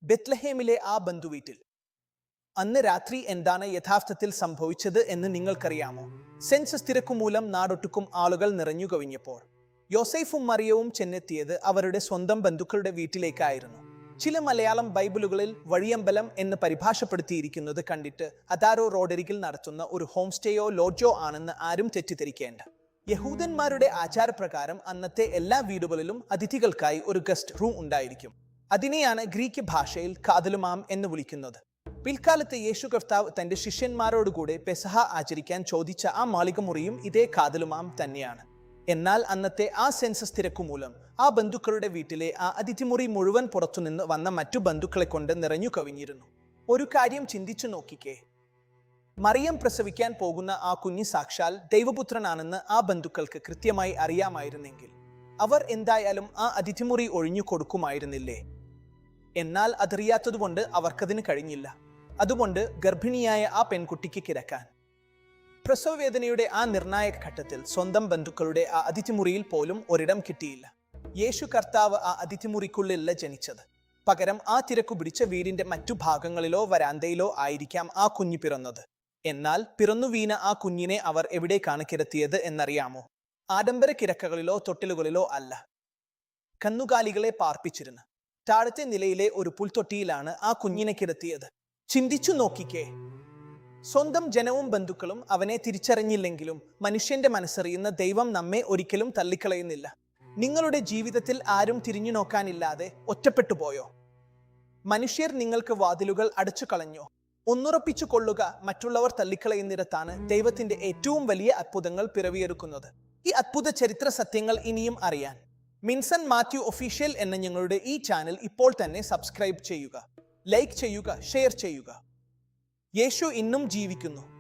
ബെത്ലഹേമിലെ ആ ബന്ധുവീട്ടിൽ. അന്ന് രാത്രി എന്താണ് യഥാർത്ഥത്തിൽ സംഭവിച്ചത് എന്ന് നിങ്ങൾക്കറിയാമോ? സെൻസസ് തിരക്കുമൂലം നാടൊട്ടുക്കും ആളുകൾ നിറഞ്ഞു കവിഞ്ഞപ്പോൾ യോസേഫും മറിയവും ചെന്നെത്തിയത് അവരുടെ സ്വന്തം ബന്ധുക്കളുടെ വീട്ടിലേക്കായിരുന്നു. ചില മലയാളം ബൈബിളുകളിൽ വഴിയമ്പലം എന്ന് പരിഭാഷപ്പെടുത്തിയിരിക്കുന്നത് കണ്ടിട്ട് അതാരോ റോഡരികിൽ നടത്തുന്ന ഒരു ഹോം സ്റ്റേയോ ലോഡ്ജോ ആണെന്ന് ആരും തെറ്റിദ്ധരിക്കേണ്ട. യഹൂദന്മാരുടെ ആചാരപ്രകാരം അന്നത്തെ എല്ലാ വീടുകളിലും അതിഥികൾക്കായി ഒരു ഗസ്റ്റ് റൂം ഉണ്ടായിരിക്കും. അതിനെയാണ് ഗ്രീക്ക് ഭാഷയിൽ കാതലുമാം എന്ന് വിളിക്കുന്നത്. പിൽക്കാലത്ത് യേശു കർത്താവ് തന്റെ ശിഷ്യന്മാരോടുകൂടെ പെസഹ ആചരിക്കാൻ ചോദിച്ച ആ മാളികമുറിയും ഇതേ കാതലുമാം തന്നെയാണ്. എന്നാൽ അന്നത്തെ ആ സെൻസസ് തിരക്കുമൂലം ആ ബന്ധുക്കളുടെ വീട്ടിലെ ആ അതിഥിമുറി മുഴുവൻ പുറത്തുനിന്ന് വന്ന മറ്റു ബന്ധുക്കളെ കൊണ്ട് നിറഞ്ഞു കവിഞ്ഞിരുന്നു. ഒരു കാര്യം ചിന്തിച്ചു നോക്കിക്കേ. മറിയം പ്രസവിക്കാൻ പോകുന്ന ആ കുഞ്ഞ് സാക്ഷാൽ ദൈവപുത്രനാണെന്ന് ആ ബന്ധുക്കൾക്ക് കൃത്യമായി അറിയാമായിരുന്നെങ്കിൽ അവർ എന്തായാലും ആ അതിഥിമുറി ഒഴിഞ്ഞു കൊടുക്കുമായിരുന്നില്ലേ? എന്നാൽ അതറിയാത്തതുകൊണ്ട് അവർക്കതിന് കഴിഞ്ഞില്ല. അതുകൊണ്ട് ഗർഭിണിയായ ആ പെൺകുട്ടിക്ക് കിടക്കാൻ പ്രസവവേദനയുടെ ആ നിർണായക ഘട്ടത്തിൽ സ്വന്തം ബന്ധുക്കളുടെ ആ അതിഥിമുറിയിൽ പോലും ഒരിടം കിട്ടിയില്ല. യേശു കർത്താവ് ആ അതിഥിമുറിക്കുള്ളിലല്ല ജനിച്ചത്. പകരം ആ തിരക്കു പിടിച്ച വീടിന്റെ മറ്റു ഭാഗങ്ങളിലോ വരാന്തയിലോ ആയിരിക്കാം ആ കുഞ്ഞ് പിറന്നത്. എന്നാൽ പിറന്നു വീണ ആ കുഞ്ഞിനെ അവർ എവിടേക്കാണ് കിടത്തിയത് എന്നറിയാമോ? ആഡംബര കിടക്കകളിലോ തൊട്ടിലുകളിലോ അല്ല. കന്നുകാലികളെ പാർപ്പിച്ചിരുന്ന താഴത്തെ നിലയിലെ ഒരു പുൽത്തൊട്ടിയിലാണ് ആ കുഞ്ഞിനെ കിടത്തിയത്. ചിന്തിച്ചു നോക്കിക്കേ. സ്വന്തം ജനവും ബന്ധുക്കളും അവനെ തിരിച്ചറിഞ്ഞില്ലെങ്കിലും മനുഷ്യന്റെ മനസ്സറിയുന്ന ദൈവം നമ്മെ ഒരിക്കലും തള്ളിക്കളയുന്നില്ല. നിങ്ങളുടെ ജീവിതത്തിൽ ആരും തിരിഞ്ഞു നോക്കാനില്ലാതെ ഒറ്റപ്പെട്ടു പോയോ? മനുഷ്യർ നിങ്ങൾക്ക് വാതിലുകൾ അടച്ചു കളഞ്ഞോ? ഒന്നുറപ്പിച്ചു കൊള്ളുക, മറ്റുള്ളവർ തള്ളിക്കളയുന്നിടത്താണ് ദൈവത്തിന്റെ ഏറ്റവും വലിയ അത്ഭുതങ്ങൾ പിറവിയെടുക്കുന്നത്. ഈ അത്ഭുത ചരിത്ര സത്യങ്ങൾ ഇനിയും അറിയാൻ മിൻസൺ മാത്യു ഒഫീഷ്യൽ എന്ന ഞങ്ങളുടെ ഈ ചാനൽ ഇപ്പോൾ തന്നെ സബ്സ്ക്രൈബ് ചെയ്യുക, ലൈക്ക് ചെയ്യുക, ഷെയർ ചെയ്യുക. യേശു ഇന്നും ജീവിക്കുന്നു.